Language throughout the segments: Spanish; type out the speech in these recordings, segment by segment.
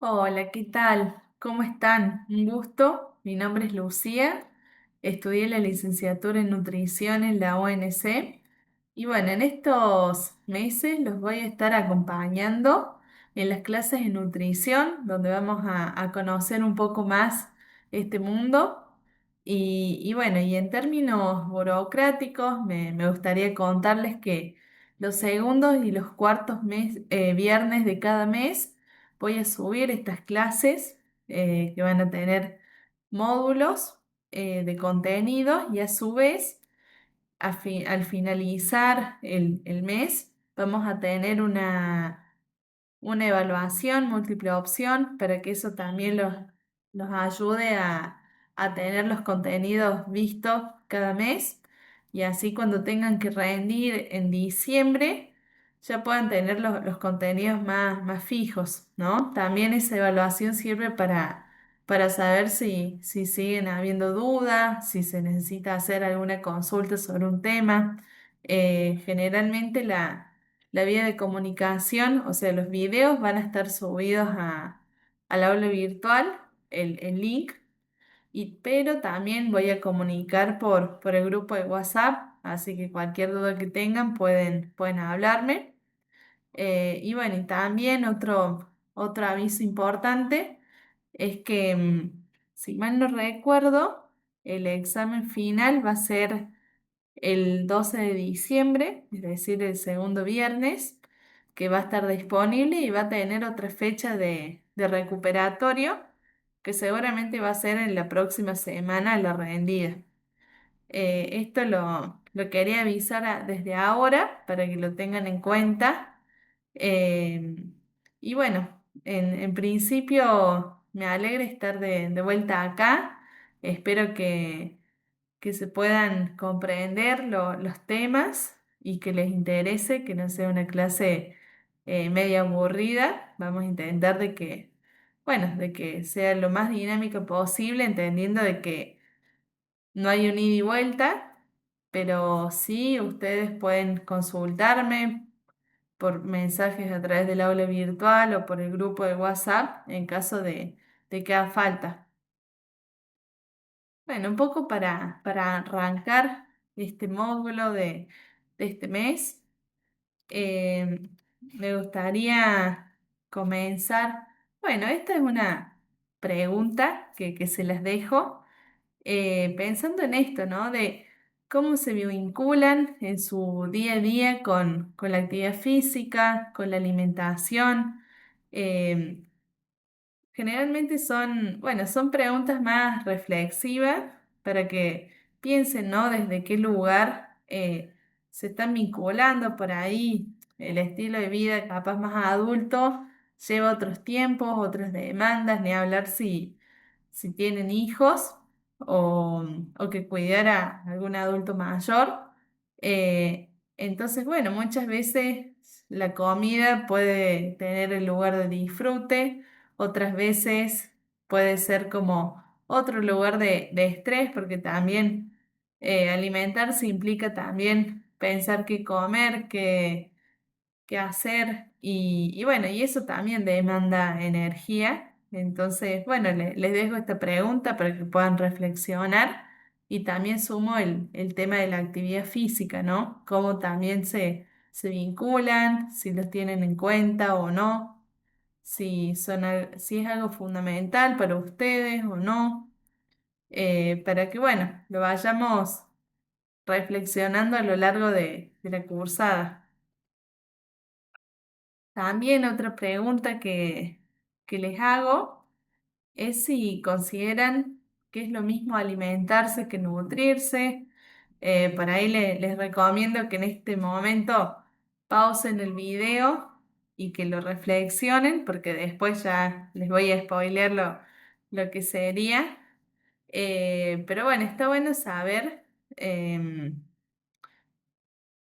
Hola, ¿qué tal? ¿Cómo están? Un gusto. Mi nombre es Lucía. Estudié la licenciatura en nutrición en la UNC. Y bueno, en estos meses los voy a estar acompañando en las clases de nutrición, donde vamos a conocer un poco más este mundo. Y bueno, y en términos burocráticos, me gustaría contarles que los segundos y los cuartos viernes de cada mes voy a subir estas clases que van a tener módulos de contenido y a su vez, al finalizar el mes, vamos a tener una evaluación múltiple opción para que eso también los ayude a tener los contenidos vistos cada mes y así cuando tengan que rendir en diciembre ya puedan tener los contenidos más fijos, ¿no? También esa evaluación sirve para saber si siguen habiendo dudas, si se necesita hacer alguna consulta sobre un tema. Generalmente la vía de comunicación, o sea, los videos van a estar subidos al aula virtual, el link, pero también voy a comunicar por el grupo de WhatsApp, así que cualquier duda que tengan pueden hablarme. Y bueno, y también otro aviso importante es que, si mal no recuerdo, el examen final va a ser el 12 de diciembre, es decir, el segundo viernes, que va a estar disponible y va a tener otra fecha de recuperatorio, que seguramente va a ser en la próxima semana la rendida. Esto lo quería avisar desde ahora para que lo tengan en cuenta. Eh, y bueno, en principio me alegra estar de vuelta acá. Espero que se puedan comprender los temas y que les interese, que no sea una clase media aburrida. Vamos a intentar bueno, de que sea lo más dinámico posible, entendiendo de que no hay un ida y vuelta, pero sí ustedes pueden consultarme por mensajes a través del aula virtual o por el grupo de WhatsApp en caso de que haga falta. Bueno, un poco para arrancar este módulo de este mes, me gustaría comenzar. Bueno, esta es una pregunta que se las dejo, pensando en esto, ¿no? De cómo se vinculan en su día a día con la actividad física, con la alimentación. em, Generalmente bueno, son preguntas más reflexivas para que piensen, ¿no? Desde qué lugar se están vinculando por ahí. El estilo de vida capaz más adulto lleva otros tiempos, otras demandas, ni hablar si tienen hijos o, o que cuidar a algún adulto mayor. Entonces, bueno, muchas veces la comida puede tener el lugar de disfrute, otras veces puede ser como otro lugar de estrés, porque también alimentarse implica también pensar qué comer, qué hacer y bueno, y eso también demanda energía. Entonces, bueno, les dejo esta pregunta para que puedan reflexionar y también sumo el tema de la actividad física, ¿no? Cómo también se vinculan, si los tienen en cuenta o no, si es algo fundamental para ustedes o no, para que, bueno, lo vayamos reflexionando a lo largo de la cursada. También otra pregunta que les hago es si consideran que es lo mismo alimentarse que nutrirse. Por ahí les recomiendo que en este momento pausen el video y que lo reflexionen, porque después ya les voy a spoilear lo que sería. Pero bueno, está bueno saber.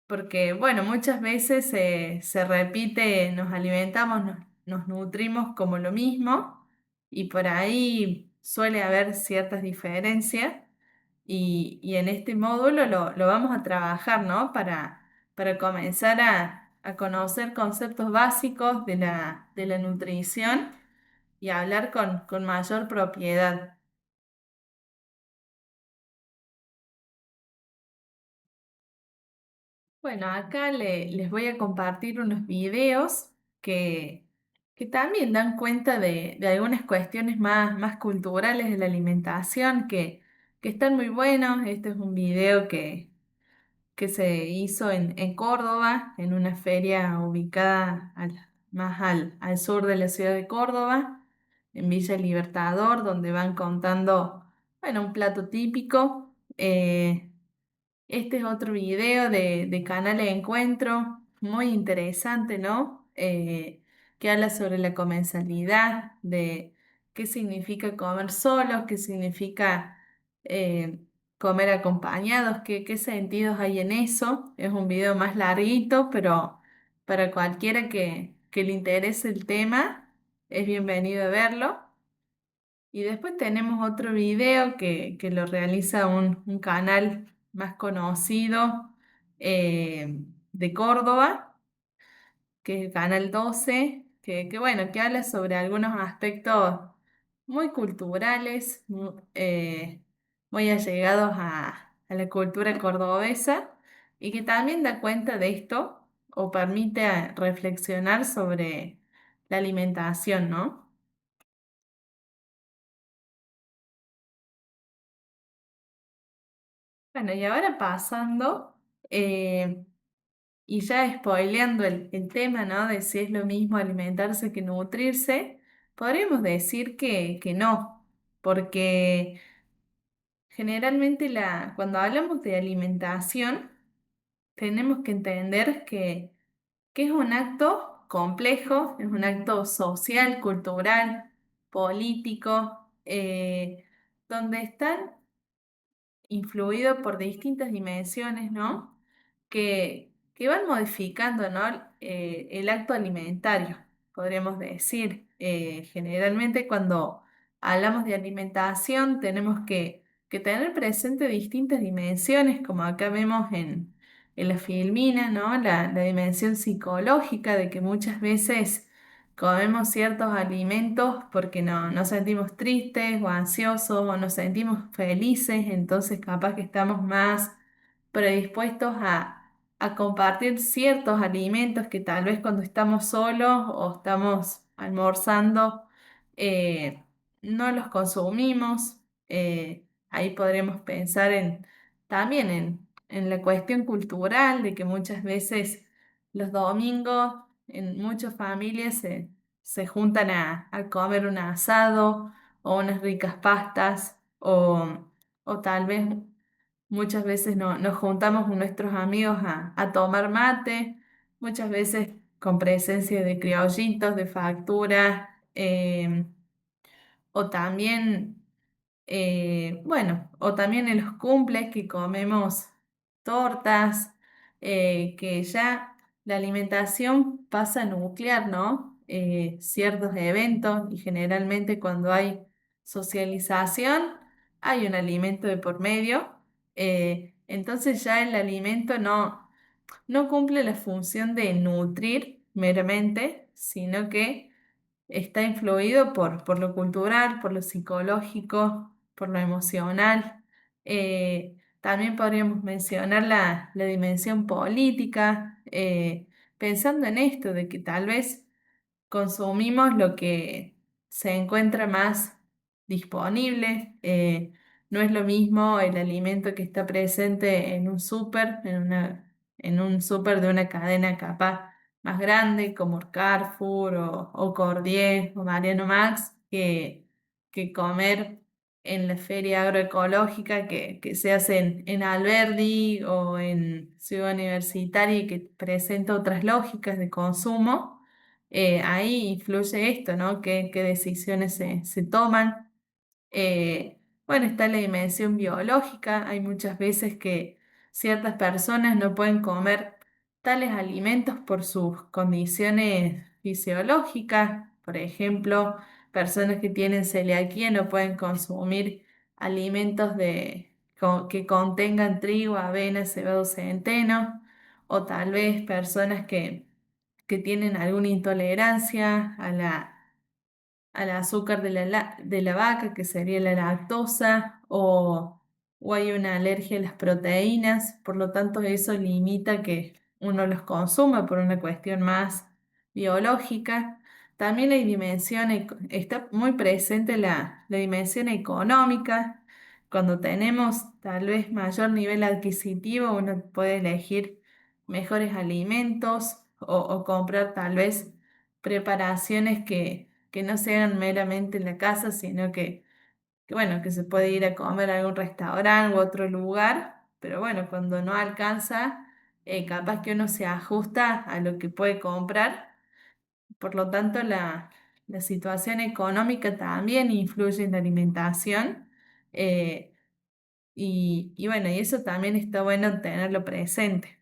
Porque, bueno, muchas veces se repite, nos alimentamos, nos nutrimos como lo mismo y por ahí suele haber ciertas diferencias y en este módulo lo vamos a trabajar, ¿no? Para comenzar a conocer conceptos básicos de la nutrición y hablar con mayor propiedad. Bueno, acá les voy a compartir unos videos que, que también dan cuenta de algunas cuestiones más culturales de la alimentación que están muy buenos. Este es un video que se hizo en Córdoba, en una feria ubicada más al sur de la ciudad de Córdoba, en Villa Libertador, donde van contando, bueno, un plato típico. Este es otro video de Canal Encuentro, muy interesante, ¿no? Que habla sobre la comensalidad, de qué significa comer solos, qué significa eh, comer acompañados, qué sentidos hay en eso. Es un video más larguito, pero para cualquiera que le interese el tema, es bienvenido a verlo. Y después tenemos otro video que lo realiza un canal más conocido de Córdoba, que es el Canal 12, bueno, que habla sobre algunos aspectos muy culturales, muy allegados a la cultura cordobesa, y que también da cuenta de esto o permite reflexionar sobre la alimentación, ¿no? Bueno, y ahora pasando, eh, y ya spoileando el tema, ¿no? De si es lo mismo alimentarse que nutrirse, podríamos decir que no, porque generalmente cuando hablamos de alimentación, tenemos que entender que es un acto complejo, es un acto social, cultural, político, donde están influido por distintas dimensiones, ¿no? Que van modificando, ¿no? El acto alimentario, podríamos decir. Generalmente cuando hablamos de alimentación tenemos que tener presente distintas dimensiones, como acá vemos en la filmina, ¿no? La dimensión psicológica de que muchas veces comemos ciertos alimentos porque nos sentimos tristes o ansiosos o nos sentimos felices, entonces capaz que estamos más predispuestos a compartir ciertos alimentos que tal vez cuando estamos solos o estamos almorzando eh, no los consumimos. Ahí podremos pensar también en la cuestión cultural de que muchas veces los domingos en muchas familias se juntan a comer un asado o unas ricas pastas o tal vez muchas veces nos juntamos con nuestros amigos a tomar mate, muchas veces con presencia de criollitos, de factura, o también bueno, o también en los cumples que comemos tortas, que ya la alimentación pasa a nuclear, ¿no? Ciertos eventos y generalmente cuando hay socialización hay un alimento de por medio, entonces ya el alimento no cumple la función de nutrir meramente, sino que está influido por lo cultural, por lo psicológico, por lo emocional. También podríamos mencionar la dimensión política, pensando en esto, de que tal vez consumimos lo que se encuentra más disponible. No es lo mismo el alimento que está presente en un súper, en un súper de una cadena capaz más grande como Carrefour o Cordier o Mariano Max, que comer en la feria agroecológica que se hace en Alberdi o en Ciudad Universitaria y que presenta otras lógicas de consumo. Ahí influye esto, ¿no? ¿Qué decisiones se toman? Bueno, está la dimensión biológica. Hay muchas veces que ciertas personas no pueden comer tales alimentos por sus condiciones fisiológicas. Por ejemplo, personas que tienen celiaquía no pueden consumir alimentos que contengan trigo, avena, cebada o centeno. O tal vez personas que tienen alguna intolerancia al azúcar de la vaca, que sería la lactosa, o hay una alergia a las proteínas, por lo tanto eso limita que uno los consuma por una cuestión más biológica. También hay está muy presente la dimensión económica. Cuando tenemos tal vez mayor nivel adquisitivo, uno puede elegir mejores alimentos o comprar tal vez preparaciones que no se hagan meramente en la casa, sino bueno, que se puede ir a comer a algún restaurante u otro lugar, pero bueno, cuando no alcanza, capaz que uno se ajusta a lo que puede comprar. Por lo tanto, la situación económica también influye en la alimentación. eh, y bueno, y eso también está bueno tenerlo presente.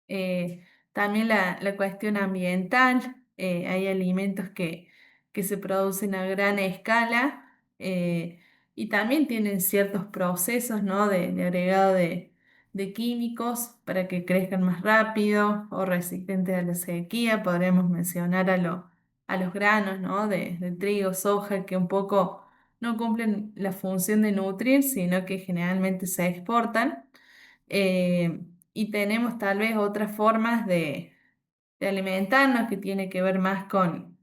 Eh, También la cuestión ambiental, hay alimentos que se producen a gran escala, y también tienen ciertos procesos, ¿no? de agregado de químicos para que crezcan más rápido o resistentes a la sequía. Podremos mencionar a los granos, ¿no? de trigo, soja, que un poco no cumplen la función de nutrir, sino que generalmente se exportan. Eh, y tenemos tal vez otras formas de alimentarnos que tiene que ver más con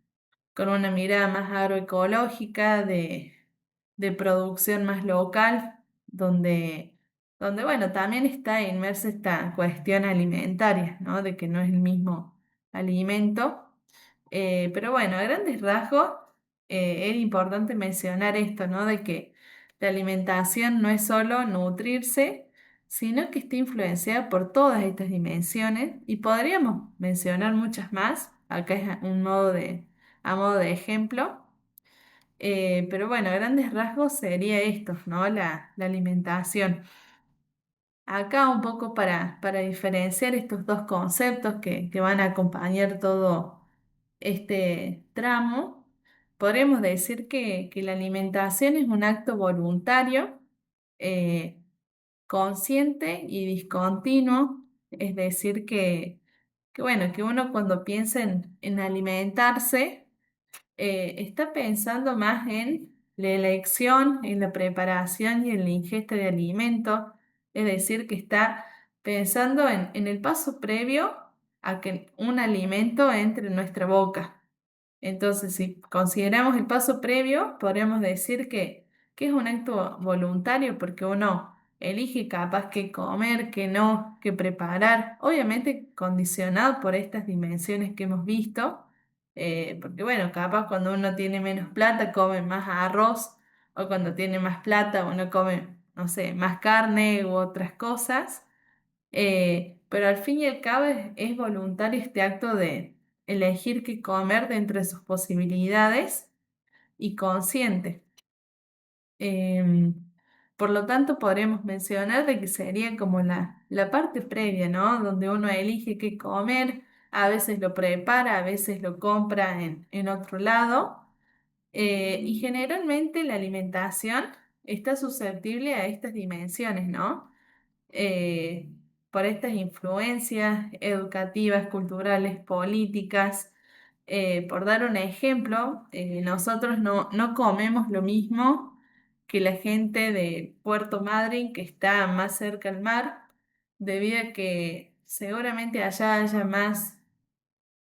una mirada más agroecológica, de producción más local, donde bueno, también está inmersa esta cuestión alimentaria, ¿no? De que no es el mismo alimento. Pero bueno, a grandes rasgos, es importante mencionar esto, ¿no? De que la alimentación no es solo nutrirse, sino que está influenciada por todas estas dimensiones y podríamos mencionar muchas más. Acá es a modo de ejemplo. Pero bueno, a grandes rasgos sería esto, ¿no? La alimentación. Acá un poco para diferenciar estos dos conceptos que van a acompañar todo este tramo, podemos decir que la alimentación es un acto voluntario, eh, consciente y discontinuo, es decir, bueno, que uno cuando piensa en alimentarse, está pensando más en la elección, en la preparación y en la ingesta de alimentos, es decir, que está pensando en el paso previo a que un alimento entre en nuestra boca. Entonces, si consideramos el paso previo, podríamos decir que es un acto voluntario porque uno elige capaz qué comer, qué no, qué preparar, obviamente condicionado por estas dimensiones que hemos visto, porque bueno, capaz cuando uno tiene menos plata come más arroz, o cuando tiene más plata uno come, no sé, más carne u otras cosas. Pero al fin y al cabo es voluntario este acto de elegir qué comer dentro de sus posibilidades y consciente. Em, por lo tanto, podremos mencionar de que sería como la parte previa, ¿no? Donde uno elige qué comer, a veces lo prepara, a veces lo compra en otro lado. Y generalmente la alimentación está susceptible a estas dimensiones, ¿no? eh, por estas influencias educativas, culturales, políticas. Por dar un ejemplo, nosotros no comemos lo mismo que la gente de Puerto Madryn, que está más cerca al mar, debido a que seguramente allá haya más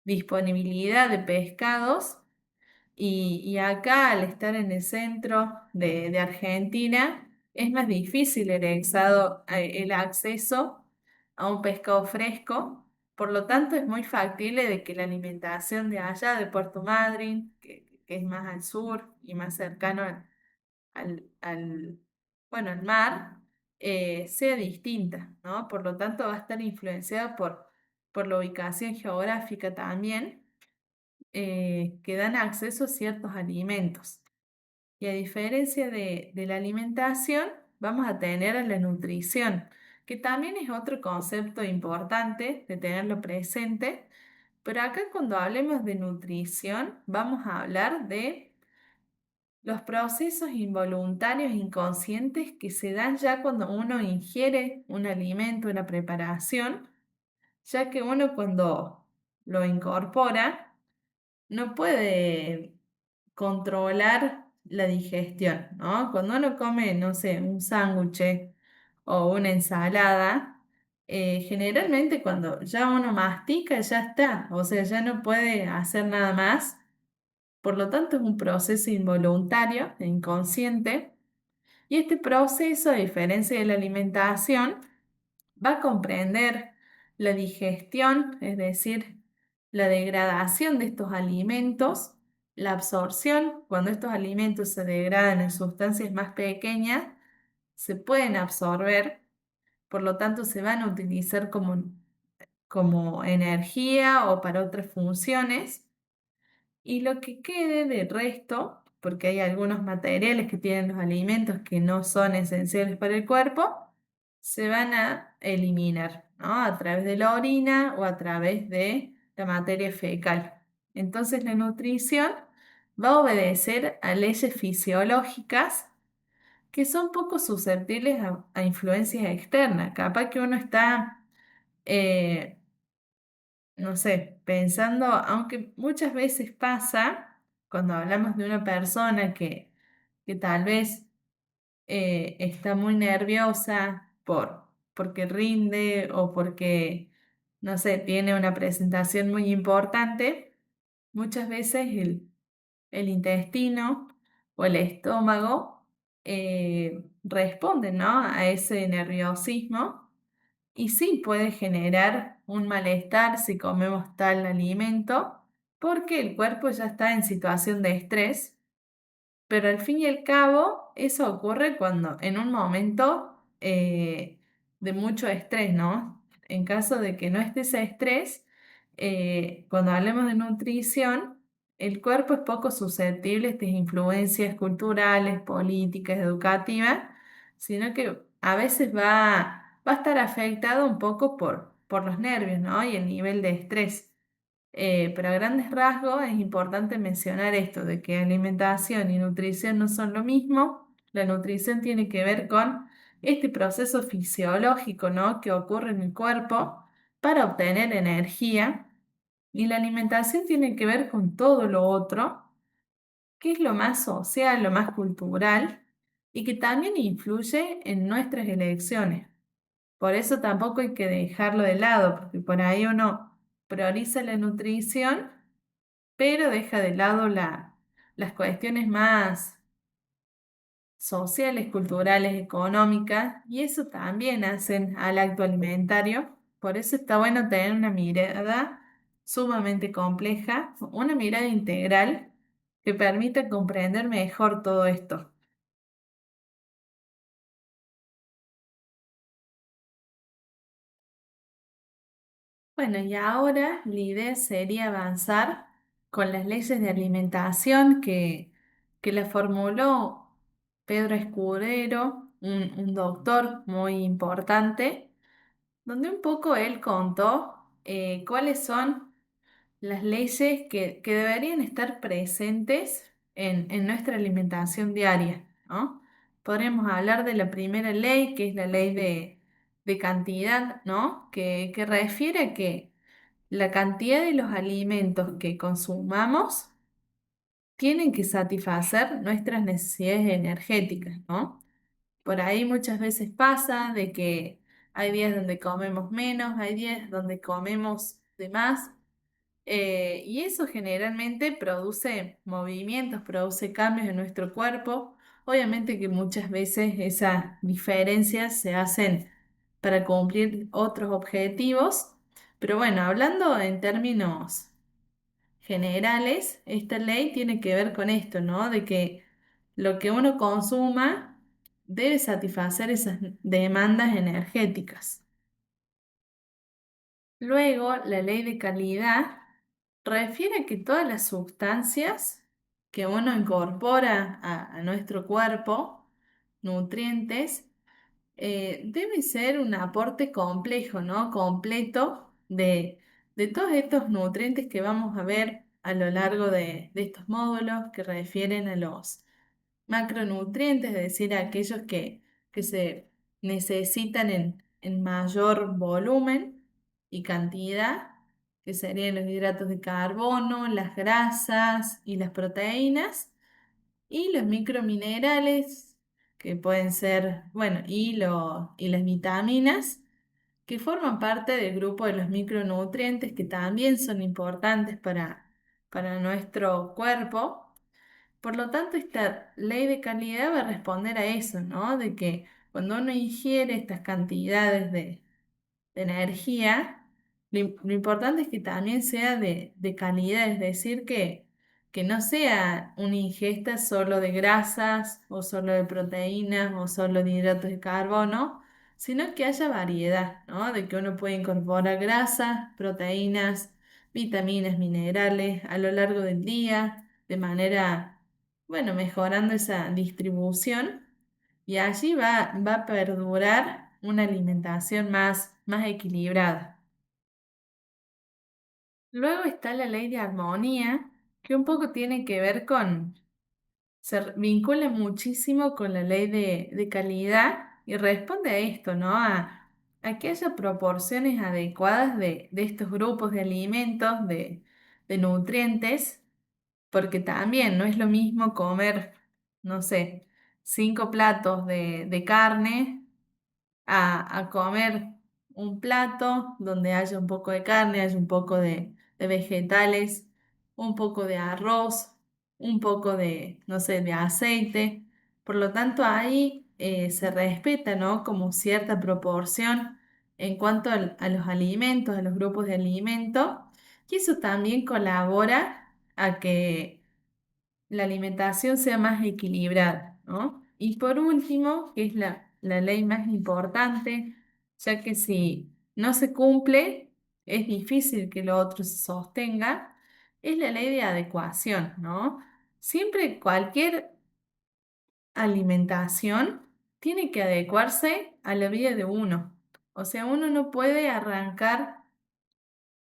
disponibilidad de pescados y acá, al estar en el centro de Argentina, es más difícil el acceso a un pescado fresco. Por lo tanto, es muy factible de que la alimentación de allá, de Puerto Madryn, que es más al sur y más cercano al, al- bueno, al mar, sea distinta, ¿no? Por lo tanto, va a estar influenciada por la ubicación geográfica también, que dan acceso a ciertos alimentos. Y a diferencia de la alimentación, vamos a tener a la nutrición, que también es otro concepto importante de tenerlo presente. Pero acá cuando hablemos de nutrición, vamos a hablar de los procesos involuntarios inconscientes que se dan ya cuando uno ingiere un alimento, una preparación, ya que uno cuando lo incorpora, no puede controlar la digestión, ¿no? Cuando uno come, no sé, un sándwich o una ensalada, generalmente cuando ya uno mastica, ya está, o sea, ya no puede hacer nada más. Por lo tanto, es un proceso involuntario e inconsciente. Y este proceso, a diferencia de la alimentación, va a comprender la digestión, es decir, la degradación de estos alimentos, la absorción, cuando estos alimentos se degradan en sustancias más pequeñas, se pueden absorber, por lo tanto se van a utilizar como energía o para otras funciones. Y lo que quede de resto, porque hay algunos materiales que tienen los alimentos que no son esenciales para el cuerpo, se van a eliminar, ¿no? A través de la orina o a través de la materia fecal. Entonces la nutrición va a obedecer a leyes fisiológicas que son poco susceptibles a influencias externas. Capaz que uno está eh, no sé, pensando, aunque muchas veces pasa cuando hablamos de una persona que tal vez está muy nerviosa porque rinde o porque, no sé, tiene una presentación muy importante, muchas veces el intestino o el estómago responden, ¿no? A ese nerviosismo y sí puede generar un malestar si comemos tal alimento, porque el cuerpo ya está en situación de estrés, pero al fin y al cabo eso ocurre cuando en un momento de mucho estrés, ¿no? En caso de que no esté ese estrés, cuando hablemos de nutrición, el cuerpo es poco susceptible a estas influencias culturales, políticas, educativas, sino que a veces va a estar afectado un poco por los nervios, ¿no? Y el nivel de estrés. Pero a grandes rasgos es importante mencionar esto, de que alimentación y nutrición no son lo mismo. La nutrición tiene que ver con este proceso fisiológico, ¿no? Que ocurre en el cuerpo para obtener energía. Y la alimentación tiene que ver con todo lo otro, que es lo más social, lo más cultural, y que también influye en nuestras elecciones. Por eso tampoco hay que dejarlo de lado, porque por ahí uno prioriza la nutrición, pero deja de lado las cuestiones más sociales, culturales, económicas, y eso también hacen al acto alimentario. Por eso está bueno tener una mirada sumamente compleja, una mirada integral que permita comprender mejor todo esto. Bueno, y ahora la idea sería avanzar con las leyes de alimentación que la formuló Pedro Escudero, un doctor muy importante, donde un poco él contó cuáles son las leyes que deberían estar presentes en nuestra alimentación diaria, ¿no? Podríamos hablar de la primera ley, que es la ley de cantidad, ¿no? Que refiere a que la cantidad de los alimentos que consumamos tienen que satisfacer nuestras necesidades energéticas, ¿no? Por ahí muchas veces pasa de que hay días donde comemos menos, hay días donde comemos de más, y eso generalmente produce movimientos, produce cambios en nuestro cuerpo. Obviamente que muchas veces esas diferencias se hacen para cumplir otros objetivos, pero bueno, hablando en términos generales, esta ley tiene que ver con esto, ¿no? De que lo que uno consuma debe satisfacer esas demandas energéticas. Luego, la ley de calidad refiere a que todas las sustancias que uno incorpora a nuestro cuerpo, nutrientes, debe ser un aporte complejo, ¿no? Completo de todos estos nutrientes que vamos a ver a lo largo de estos módulos que refieren a los macronutrientes, es decir, aquellos que se necesitan en mayor volumen y cantidad. que serían los hidratos de carbono, las grasas y las proteínas, y los microminerales, que pueden ser, bueno, y las vitaminas, que forman parte del grupo de los micronutrientes, que también son importantes para nuestro cuerpo. Por lo tanto, esta ley de calidad va a responder a eso, ¿no? De que cuando uno ingiere estas cantidades de energía, lo importante es que también sea de calidad, es decir, que no sea una ingesta solo de grasas o solo de proteínas o solo de hidratos de carbono, sino que haya variedad, ¿no? De que uno puede incorporar grasas, proteínas, vitaminas, minerales a lo largo del día, de manera, bueno, mejorando esa distribución y allí va a perdurar una alimentación más equilibrada. Luego está la ley de armonía, que un poco tiene que ver vincula muchísimo con la ley de calidad y responde a esto, ¿no? A que haya proporciones adecuadas de estos grupos de alimentos, de nutrientes, porque también no es lo mismo comer, no sé, 5 platos de carne a comer un plato donde haya un poco de carne, haya un poco de vegetales, un poco de arroz, un poco de, no sé, de aceite. Por lo tanto, ahí se respeta, ¿no? Como cierta proporción en cuanto a los alimentos, a los grupos de alimentos. Y eso también colabora a que la alimentación sea más equilibrada, ¿no? Y por último, que es la ley más importante, ya que si no se cumple, es difícil que lo otro se sostenga, es la ley de adecuación, ¿no? Siempre cualquier alimentación tiene que adecuarse a la vida de uno. O sea, uno no puede arrancar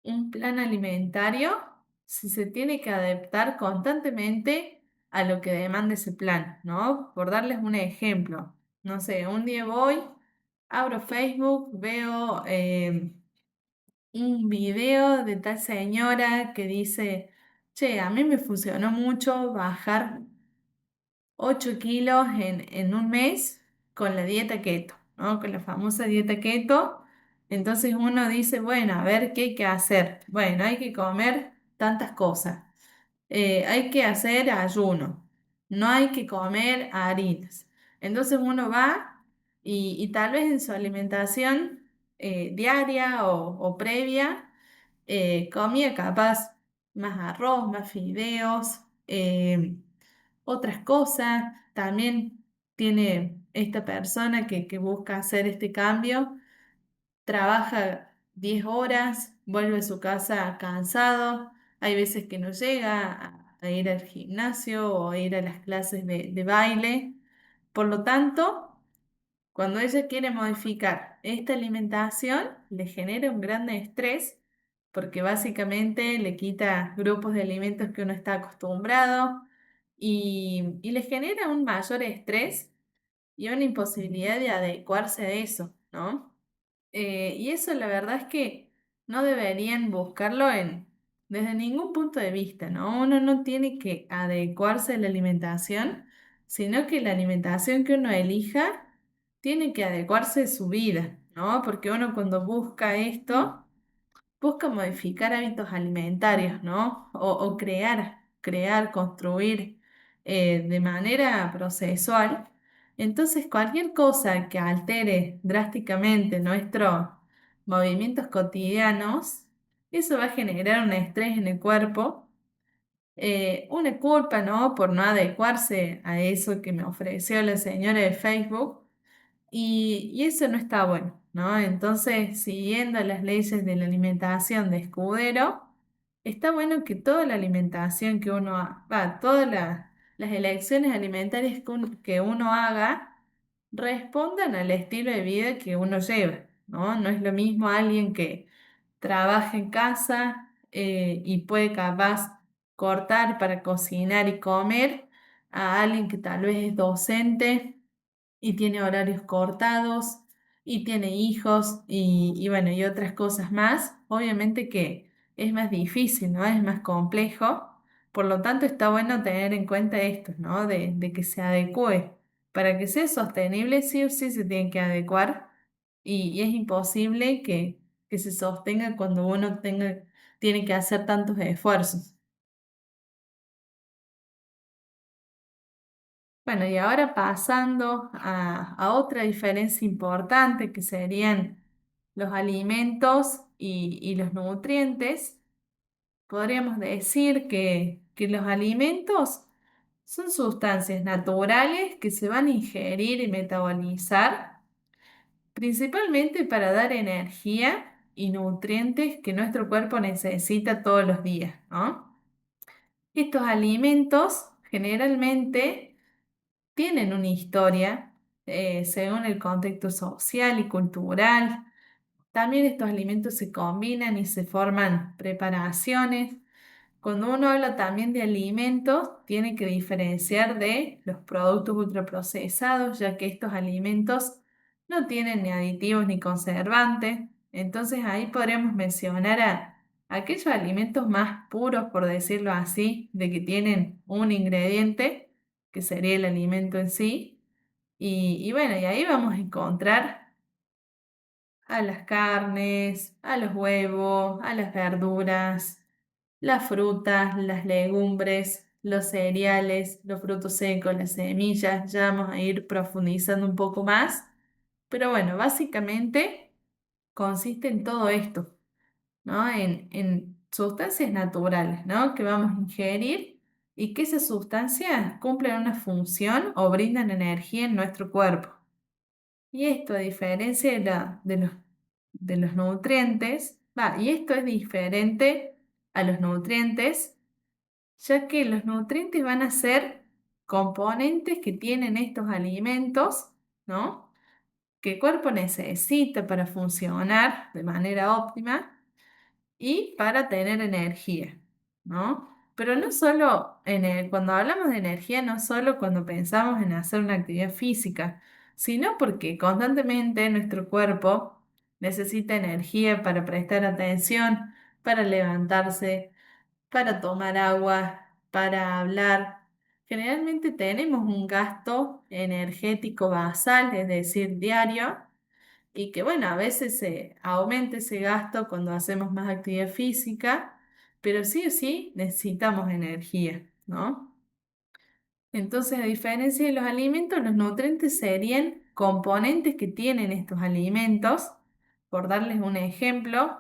un plan alimentario si se tiene que adaptar constantemente a lo que demanda ese plan, ¿no? Por darles un ejemplo, no sé, un día voy, abro Facebook, veo un video de tal señora que dice, che, a mí me funcionó mucho bajar 8 kilos en un mes con la dieta keto, ¿no? Con la famosa dieta keto. Entonces uno dice, bueno, a ver qué hay que hacer. Bueno, hay que comer tantas cosas. Hay que hacer ayuno. No hay que comer harinas. Entonces uno va y tal vez en su alimentación diaria o previa comía capaz más arroz, más fideos. Otras cosas. También tiene esta persona que busca hacer este cambio, trabaja 10 horas, vuelve a su casa cansado, hay veces que no llega a ir al gimnasio o a ir a las clases de baile. Por lo tanto, cuando ella quiere modificar esta alimentación, le genera un gran estrés porque básicamente le quita grupos de alimentos que uno está acostumbrado y le genera un mayor estrés y una imposibilidad de adecuarse a eso, ¿no? Y eso la verdad es que no deberían buscarlo desde ningún punto de vista, ¿no? Uno no tiene que adecuarse a la alimentación, sino que la alimentación que uno elija tiene que adecuarse a su vida, ¿no? Porque uno cuando busca esto busca modificar hábitos alimentarios, ¿no? O crear, construir de manera procesual. Entonces, cualquier cosa que altere drásticamente nuestros movimientos cotidianos, eso va a generar un estrés en el cuerpo, una culpa, ¿no? Por no adecuarse a eso que me ofreció la señora de Facebook. Y eso no está bueno, ¿no? Entonces, siguiendo las leyes de la alimentación de Escudero, está bueno que toda la alimentación que uno todas las elecciones alimentarias que uno haga respondan al estilo de vida que uno lleva, ¿no? No es lo mismo alguien que trabaja en casa y puede capaz cortar para cocinar y comer a alguien que tal vez es docente y tiene horarios cortados y tiene hijos y bueno, y otras cosas más. Obviamente que es más difícil, ¿no? Es más complejo. Por lo tanto, está bueno tener en cuenta esto, ¿no? De que se adecue. Para que sea sostenible, sí o sí se tiene que adecuar y es imposible que se sostenga cuando uno tiene que hacer tantos esfuerzos. Bueno, y ahora pasando a otra diferencia importante que serían los alimentos y los nutrientes, podríamos decir que los alimentos son sustancias naturales que se van a ingerir y metabolizar principalmente para dar energía y nutrientes que nuestro cuerpo necesita todos los días, ¿no? Estos alimentos generalmente tienen una historia según el contexto social y cultural. También estos alimentos se combinan y se forman preparaciones. Cuando uno habla también de alimentos, tiene que diferenciar de los productos ultraprocesados, ya que estos alimentos no tienen ni aditivos ni conservantes. Entonces ahí podríamos mencionar a aquellos alimentos más puros, por decirlo así, de que tienen un ingrediente, que sería el alimento en sí. Y bueno, y ahí vamos a encontrar a las carnes, a los huevos, a las verduras, las frutas, las legumbres, los cereales, los frutos secos, las semillas. Ya vamos a ir profundizando un poco más. Pero bueno, básicamente consiste en todo esto, ¿no? En sustancias naturales, ¿no? Que vamos a ingerir y que esas sustancias cumplen una función o brindan energía en nuestro cuerpo. Y esto, a diferencia de los nutrientes, y esto es diferente a los nutrientes, ya que los nutrientes van a ser componentes que tienen estos alimentos, ¿no? Que el cuerpo necesita para funcionar de manera óptima y para tener energía, ¿no? Pero no solo cuando hablamos de energía, no solo cuando pensamos en hacer una actividad física, sino porque constantemente nuestro cuerpo necesita energía para prestar atención, para levantarse, para tomar agua, para hablar. Generalmente tenemos un gasto energético basal, es decir, diario, y que bueno, a veces se aumenta ese gasto cuando hacemos más actividad física, pero sí o sí necesitamos energía, ¿no? Entonces, a diferencia de los alimentos, los nutrientes serían componentes que tienen estos alimentos. Por darles un ejemplo,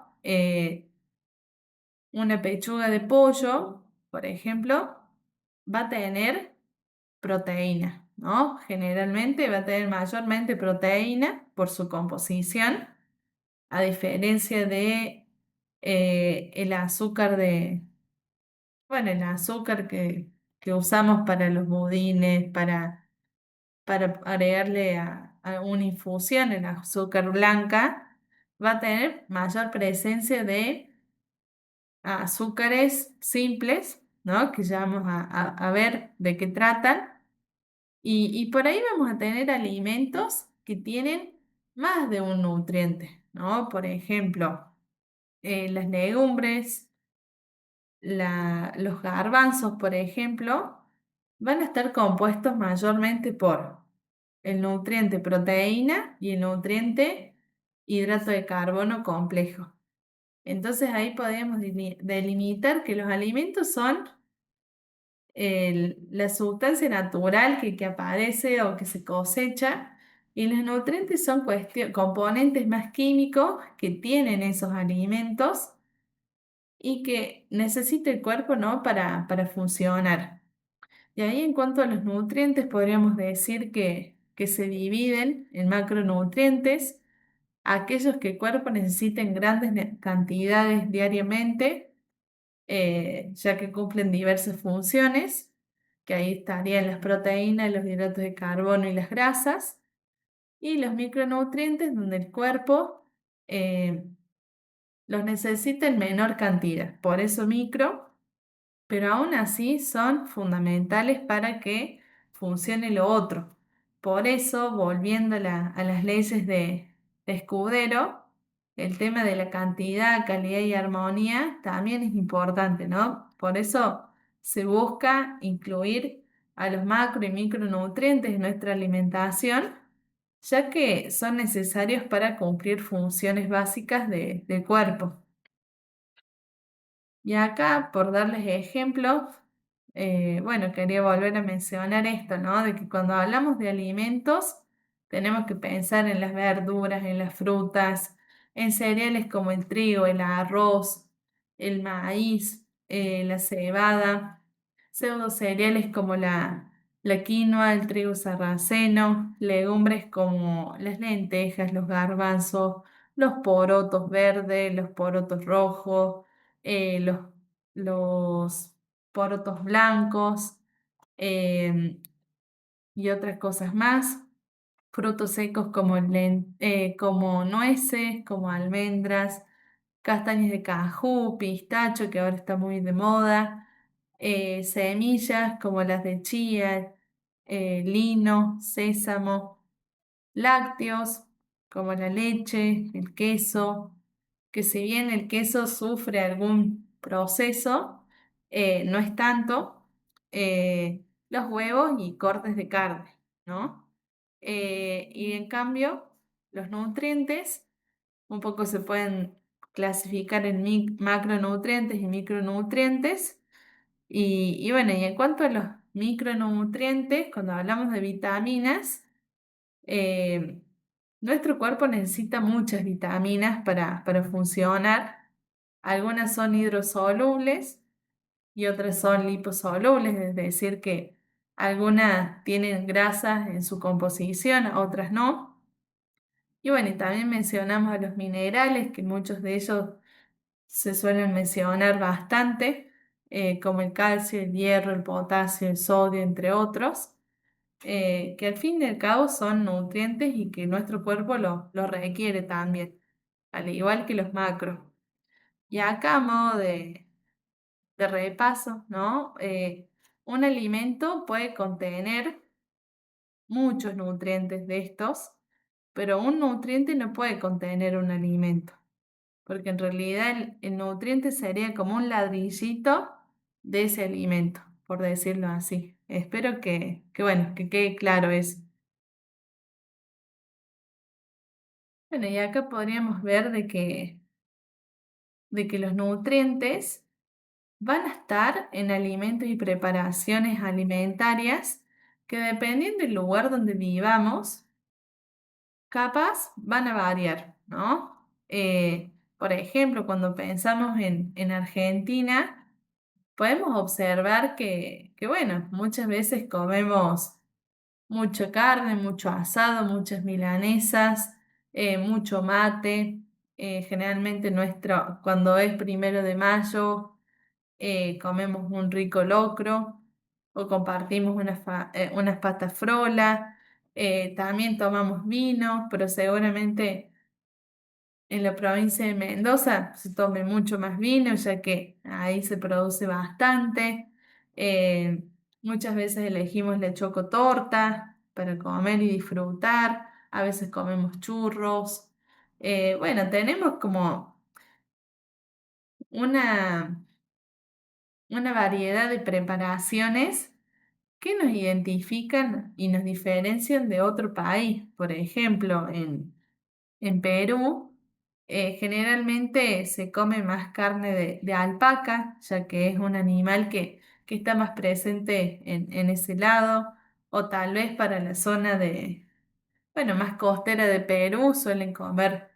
una pechuga de pollo, por ejemplo, va a tener proteína, ¿no? Generalmente va a tener mayormente proteína por su composición, a diferencia de el azúcar bueno, el azúcar que usamos para los budines, para agregarle a una infusión, el azúcar blanca, va a tener mayor presencia de azúcares simples, ¿no? Que ya vamos a ver de qué tratan. Y por ahí vamos a tener alimentos que tienen más de un nutriente, ¿no? Por ejemplo, las legumbres, los garbanzos, por ejemplo, van a estar compuestos mayormente por el nutriente proteína y el nutriente hidrato de carbono complejo. Entonces ahí podemos delimitar que los alimentos son la sustancia natural que aparece o que se cosecha y los nutrientes son componentes más químicos que tienen esos alimentos y que necesita el cuerpo, ¿no? para funcionar. Y ahí en cuanto a los nutrientes, podríamos decir que se dividen en macronutrientes, aquellos que el cuerpo necesita en grandes cantidades diariamente, ya que cumplen diversas funciones, que ahí estarían las proteínas, los hidratos de carbono y las grasas, y los micronutrientes, donde el cuerpo eh, los necesita en menor cantidad, por eso micro, pero aún así son fundamentales para que funcione lo otro. Por eso, volviendo a las leyes de Escudero, el tema de la cantidad, calidad y armonía también es importante, ¿no? Por eso se busca incluir a los macro y micronutrientes en nuestra alimentación, ya que son necesarios para cumplir funciones básicas del cuerpo. Y acá, por darles ejemplos, bueno, quería volver a mencionar esto, ¿no? De que cuando hablamos de alimentos, tenemos que pensar en las verduras, en las frutas, en cereales como el trigo, el arroz, el maíz, la cebada, pseudocereales como la quinoa, el trigo sarraceno, legumbres como las lentejas, los garbanzos, los porotos verdes, los porotos rojos, los porotos blancos, em, y otras cosas más. Frutos secos como nueces, como almendras, castañas de cajú, pistacho, que ahora está muy de moda, semillas como las de chía, lino, sésamo, lácteos como la leche, el queso, que si bien el queso sufre algún proceso, no es tanto, los huevos y cortes de carne, ¿no? Y en cambio, los nutrientes un poco se pueden clasificar en macronutrientes y micronutrientes. Y bueno, y en cuanto a los micronutrientes, cuando hablamos de vitaminas, eh, nuestro cuerpo necesita muchas vitaminas para funcionar. Algunas son hidrosolubles y otras son liposolubles, es decir, que algunas tienen grasas en su composición, otras no. Y bueno, y también mencionamos a los minerales, que muchos de ellos se suelen mencionar bastante, como el calcio, el hierro, el potasio, el sodio, entre otros, que al fin y al cabo son nutrientes y que nuestro cuerpo lo requiere también, al igual que los macros. Y acá, a modo de repaso, ¿no? Un alimento puede contener muchos nutrientes de estos, pero un nutriente no puede contener un alimento, porque en realidad el nutriente sería como un ladrillito de ese alimento, por decirlo así. Espero bueno, que quede claro eso. Bueno, y acá podríamos ver de que los nutrientes van a estar en alimentos y preparaciones alimentarias que dependiendo del lugar donde vivamos, capaz van a variar, ¿no? Por ejemplo, cuando pensamos en Argentina, podemos observar bueno, muchas veces comemos mucha carne, mucho asado, muchas milanesas, mucho mate. Generalmente cuando es 1 de mayo, comemos un rico locro o compartimos unas pastas frola. También tomamos vino, pero seguramente en la provincia de Mendoza se tome mucho más vino, ya que ahí se produce bastante. Eh, Muchas veces elegimos la chocotorta para comer y disfrutar. A veces comemos churros. Bueno, tenemos como una, una variedad de preparaciones que nos identifican y nos diferencian de otro país. Por ejemplo, en Perú, generalmente se come más carne de alpaca, ya que es un animal que está más presente en ese lado, o tal vez para la zona bueno, más costera de Perú suelen comer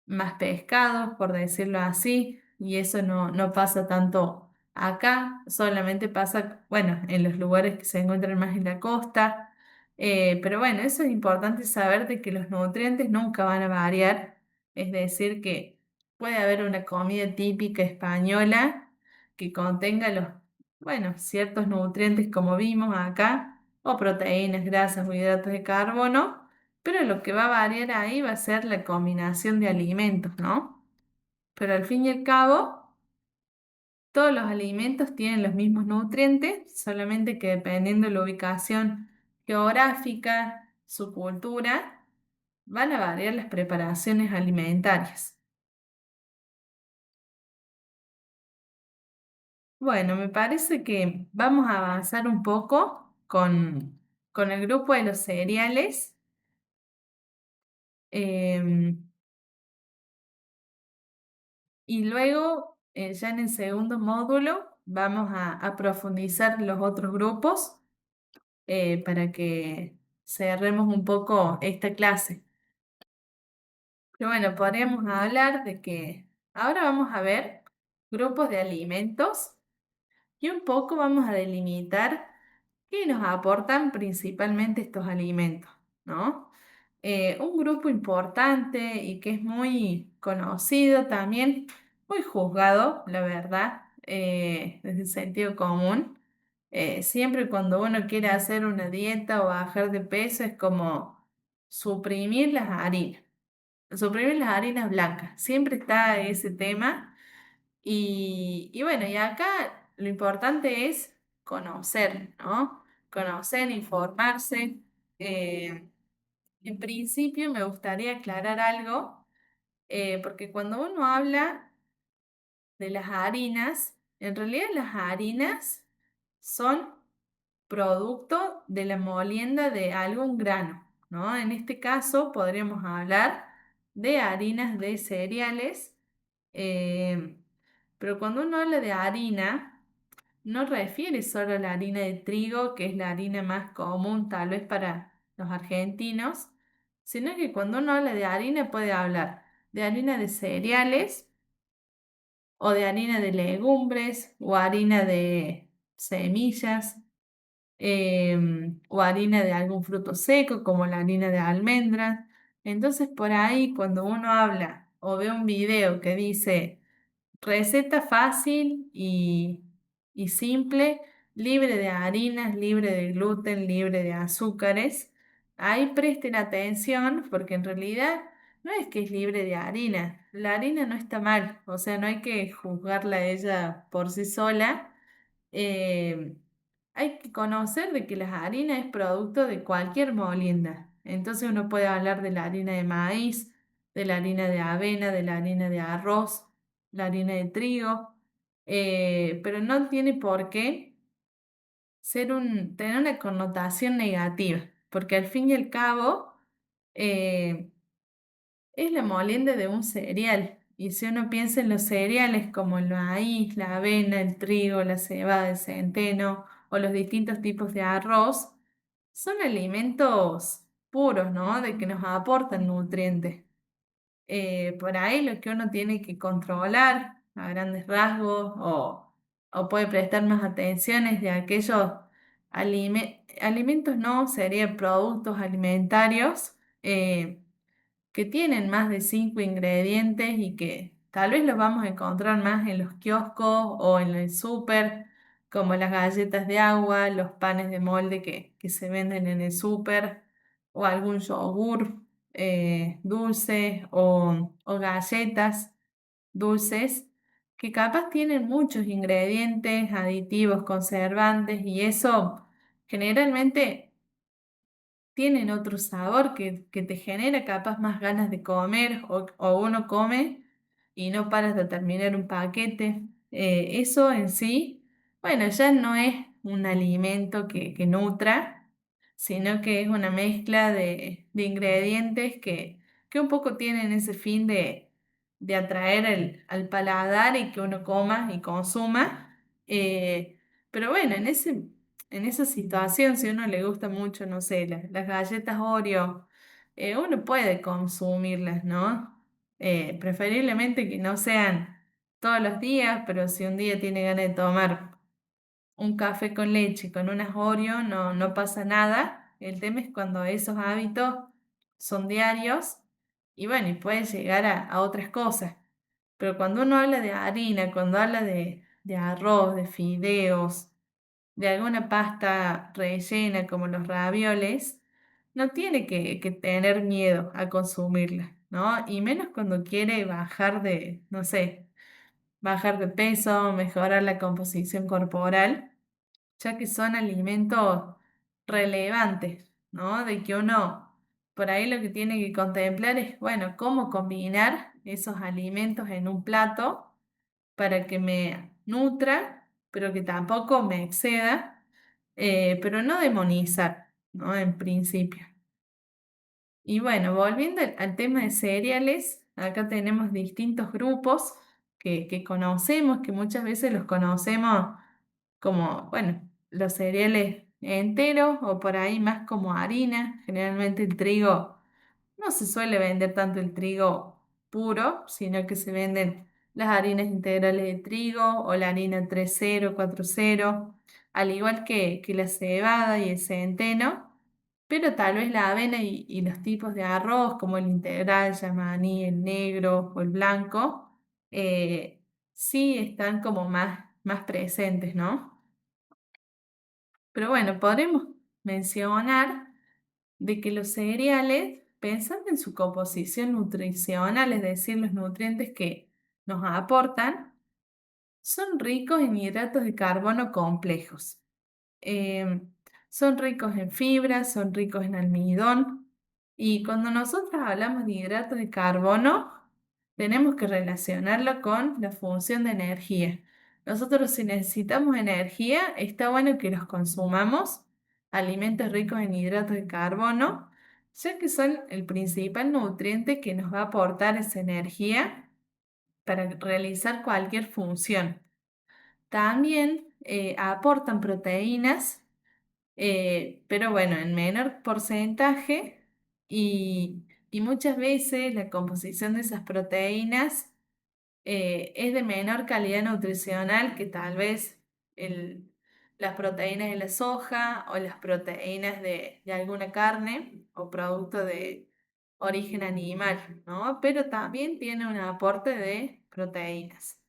más pescados, por decirlo así, y eso no pasa tanto acá, solamente pasa, bueno, en los lugares que se encuentran más en la costa. Pero bueno, eso es importante saber de que los nutrientes nunca van a variar, es decir, que puede haber una comida típica española que contenga bueno, ciertos nutrientes como vimos acá, o proteínas, grasas o hidratos de carbono, pero lo que va a variar ahí va a ser la combinación de alimentos, ¿no? Pero al fin y al cabo, todos los alimentos tienen los mismos nutrientes, solamente que dependiendo de la ubicación geográfica, su cultura, van a variar las preparaciones alimentarias. Bueno, me parece que vamos a avanzar un poco con el grupo de los cereales. em, y luego, ya en el segundo módulo, vamos a profundizar los otros grupos para que cerremos un poco esta clase. Pero bueno, podríamos hablar de que ahora vamos a ver grupos de alimentos y un poco vamos a delimitar qué nos aportan principalmente estos alimentos, ¿no? Un grupo importante y que es muy conocido también, muy juzgado, la verdad, desde el sentido común. Siempre cuando uno quiere hacer una dieta o bajar de peso es como suprimir las harinas. Suprimir las harinas blancas. Siempre está ese tema. Y bueno, y acá lo importante es conocer, ¿no? Conocer, informarse. Eh, en principio me gustaría aclarar algo, porque cuando uno habla de las harinas, en realidad las harinas son producto de la molienda de algún grano, ¿no? En este caso podríamos hablar de harinas de cereales, eh, pero cuando uno habla de harina, no refiere solo a la harina de trigo, que es la harina más común tal vez para los argentinos, sino que cuando uno habla de harina puede hablar de harina de cereales o de harina de legumbres o harina de semillas o harina de algún fruto seco, como la harina de almendras. Entonces, por ahí, cuando uno habla o ve un video que dice receta fácil y simple, libre de harinas, libre de gluten, libre de azúcares, ahí presten atención porque en realidad no es que es libre de harina. La harina no está mal, o sea, no hay que juzgarla a ella por sí sola. eh, Hay que conocer de que la harina es producto de cualquier molienda. Entonces uno puede hablar de la harina de maíz, de la harina de avena, de la harina de arroz, la harina de trigo, pero no tiene por qué tener una connotación negativa, porque al fin y al cabo eh, es la molienda de un cereal. Y si uno piensa en los cereales como el maíz, la avena, el trigo, la cebada, el centeno o los distintos tipos de arroz, son alimentos puros, ¿no? De que nos aportan nutrientes. Por ahí lo que uno tiene que controlar a grandes rasgos o puede prestar más atención es de aquellos alimentos, no, serían productos alimentarios. Que tienen más de 5 ingredientes y que tal vez los vamos a encontrar más en los kioscos o en el súper, como las galletas de agua, los panes de molde que se venden en el súper, o algún yogur dulce o galletas dulces, que capaz tienen muchos ingredientes, aditivos, conservantes, y eso generalmente tienen otro sabor que te genera capaz más ganas de comer o uno come y no paras de terminar un paquete. Eso en sí, bueno, ya no es un alimento que nutra, sino que es una mezcla de ingredientes que un poco tienen ese fin de atraer al paladar y que uno coma y consuma. Pero bueno, en esa situación, si a uno le gusta mucho, no sé, las galletas Oreo, uno puede consumirlas, ¿no? Preferiblemente que no sean todos los días, pero si un día tiene ganas de tomar un café con leche con unas Oreo, no, no pasa nada. El tema es cuando esos hábitos son diarios y bueno, y pueden llegar a otras cosas. Pero cuando uno habla de harina, cuando habla de arroz, de fideos, de alguna pasta rellena como los ravioles, no tiene que tener miedo a consumirla, ¿no? Y menos cuando quiere bajar no sé, bajar de peso, mejorar la composición corporal, ya que son alimentos relevantes, ¿no? De que uno por ahí lo que tiene que contemplar es, bueno, cómo combinar esos alimentos en un plato para que me nutra pero que tampoco me exceda, pero no demonizar, ¿no? En principio. Y bueno, volviendo al tema de cereales, acá tenemos distintos grupos que conocemos, que muchas veces los conocemos como, bueno, los cereales enteros o por ahí más como harina. Generalmente el trigo, no se suele vender tanto el trigo puro, sino que se venden las harinas integrales de trigo o la harina 3.0, 4.0, al igual que la cebada y el centeno, pero tal vez la avena y los tipos de arroz como el integral, yamaní, el negro o el blanco, eh, sí están como más presentes, ¿no? Pero bueno, podremos mencionar de que los cereales, pensando en su composición nutricional, es decir, los nutrientes que nos aportan, son ricos en hidratos de carbono complejos. Em, Son ricos en fibra, son ricos en almidón. Y cuando nosotros hablamos de hidratos de carbono, tenemos que relacionarlo con la función de energía. Nosotros si necesitamos energía, está bueno que los consumamos alimentos ricos en hidratos de carbono, ya que son el principal nutriente que nos va a aportar esa energía para realizar cualquier función. También aportan proteínas, pero bueno, en menor porcentaje y muchas veces la composición de esas proteínas es de menor calidad nutricional que tal vez el- las proteínas de la soja o las proteínas de alguna carne o producto de origen animal, ¿no? Pero también tiene un aporte de proteínas.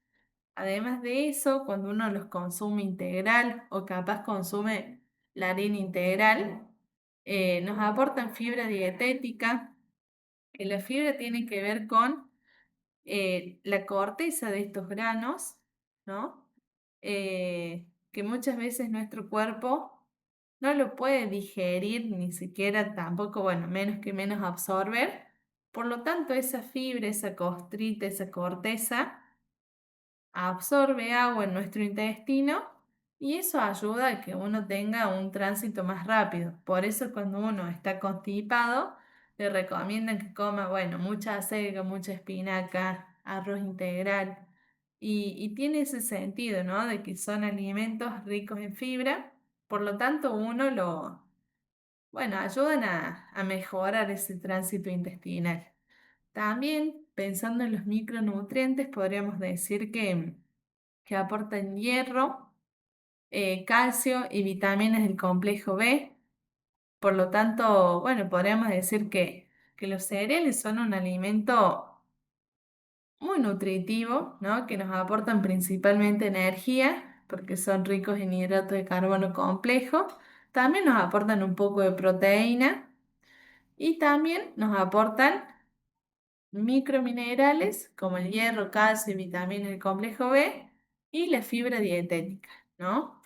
Además de eso, cuando uno los consume integral o capaz consume la harina integral, nos aportan fibra dietética, que la fibra tiene que ver con la corteza de estos granos, ¿no? Que muchas veces nuestro cuerpo no lo puede digerir, ni siquiera tampoco, bueno, menos que menos absorber. Por lo tanto, esa fibra, esa costrita, esa corteza, absorbe agua en nuestro intestino y eso ayuda a que uno tenga un tránsito más rápido. Por eso cuando uno está constipado, le recomiendan que coma, bueno, mucha acelga, mucha espinaca, arroz integral. Y tiene ese sentido, ¿no? De que son alimentos ricos en fibra, por lo tanto bueno, ayudan a mejorar ese tránsito intestinal. También, pensando en los micronutrientes, podríamos decir que aportan hierro, calcio y vitaminas del complejo B. Por lo tanto, bueno, podríamos decir que los cereales son un alimento muy nutritivo, ¿no? Que nos aportan principalmente energía, porque son ricos en hidratos de carbono complejo. También nos aportan un poco de proteína y también nos aportan microminerales como el hierro, calcio y vitaminas del complejo B y la fibra dietética, ¿no?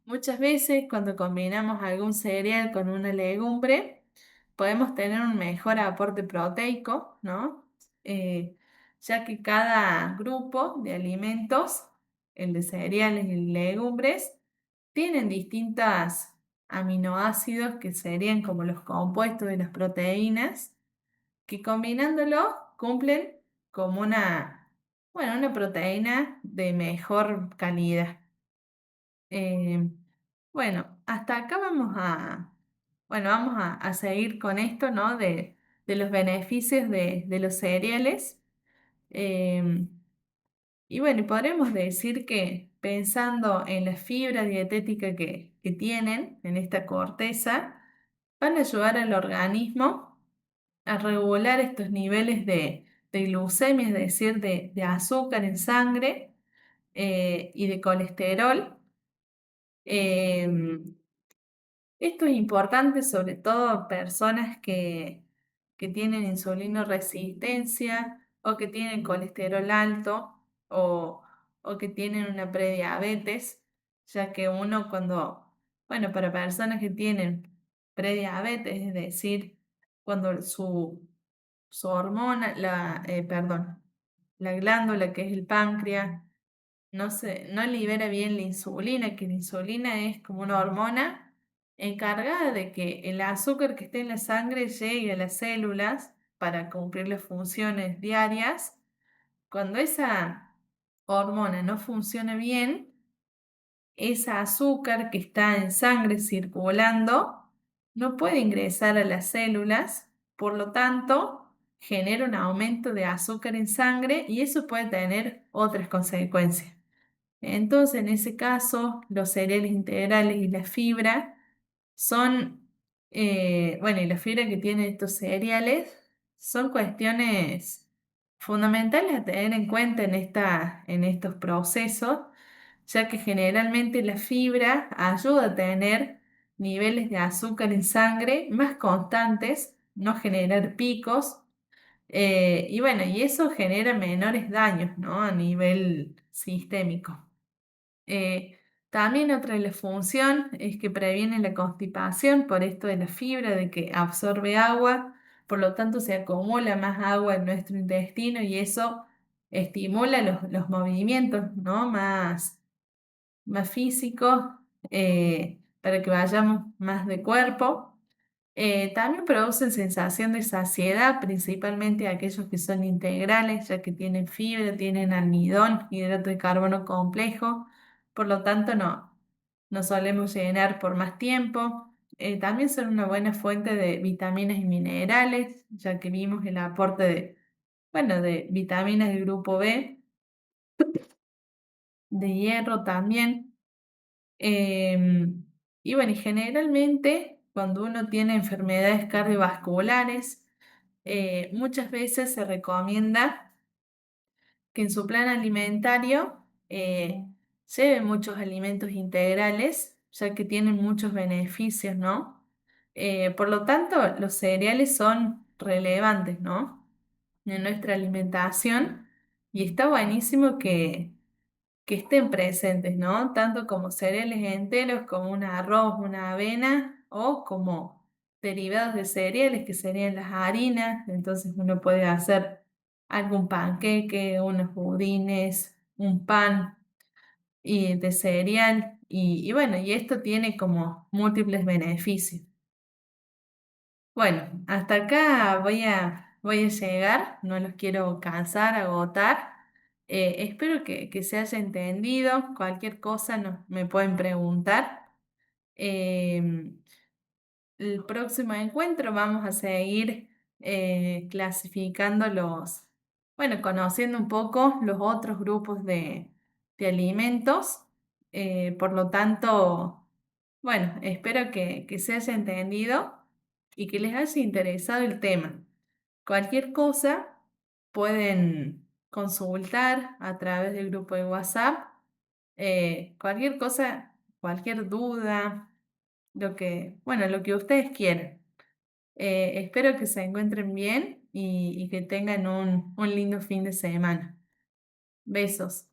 Muchas veces cuando combinamos algún cereal con una legumbre, podemos tener un mejor aporte proteico, ¿no? Ya que cada grupo de alimentos, el de cereales y legumbres, tienen distintos aminoácidos que serían como los compuestos de las proteínas que combinándolo cumplen como bueno, una proteína de mejor calidad. Eh, bueno, hasta acá vamos a seguir con esto, ¿no? De los beneficios de los cereales. Eh, y bueno, podremos decir que pensando en la fibra dietética que tienen en esta corteza, van a ayudar al organismo a regular estos niveles de glucemia, es decir, de azúcar en sangre y de colesterol. Em, Esto es importante sobre todo en personas que tienen insulinoresistencia o que tienen colesterol alto o, o que tienen una prediabetes, ya que uno bueno, para personas que tienen prediabetes, es decir, cuando su hormona, perdón, la glándula que es el páncreas no libera bien la insulina, que la insulina es como una hormona encargada de que el azúcar que esté en la sangre llegue a las células para cumplir las funciones diarias. Cuando esa hormona no funciona bien, esa azúcar que está en sangre circulando no puede ingresar a las células, por lo tanto, genera un aumento de azúcar en sangre y eso puede tener otras consecuencias. Entonces, en ese caso, los cereales integrales y la fibra son, bueno, y la fibra que tienen estos cereales son cuestiones fundamentales a tener en cuenta en estos procesos, ya que generalmente la fibra ayuda a tener niveles de azúcar en sangre más constantes, no generar picos, y bueno, y eso genera menores daños, ¿no? A nivel sistémico. Eh, También otra de las funciones es que previene la constipación por esto de la fibra, de que absorbe agua, por lo tanto se acumula más agua en nuestro intestino y eso estimula los movimientos, ¿no? Más físicos, para que vayamos más de cuerpo. También producen sensación de saciedad, principalmente aquellos que son integrales, ya que tienen fibra, tienen almidón, hidrato de carbono complejo, por lo tanto no solemos llenar por más tiempo. También son una buena fuente de vitaminas y minerales, ya que vimos el aporte bueno, de vitaminas del grupo B, de hierro también. Em, y bueno, y generalmente cuando uno tiene enfermedades cardiovasculares, muchas veces se recomienda que en su plan alimentario lleve muchos alimentos integrales, ya que tienen muchos beneficios, ¿no? Por lo tanto, los cereales son relevantes, ¿no? En nuestra alimentación y está buenísimo que estén presentes, ¿no? Tanto como cereales enteros, como un arroz, una avena, o como derivados de cereales, que serían las harinas. Entonces uno puede hacer algún panqueque, unos budines, un pan de cereal. Y bueno, y esto tiene como múltiples beneficios. Bueno, hasta acá voy a llegar, no los quiero cansar, agotar. Espero que se haya entendido. Cualquier cosa me pueden preguntar. Em, el próximo encuentro vamos a seguir clasificando bueno, conociendo un poco los otros grupos de alimentos. Por lo tanto, bueno, espero que se haya entendido y que les haya interesado el tema. Cualquier cosa pueden consultar a través del grupo de WhatsApp. Cualquier cosa, cualquier duda, bueno, lo que ustedes quieran. Espero que se encuentren bien y que tengan un lindo fin de semana. Besos.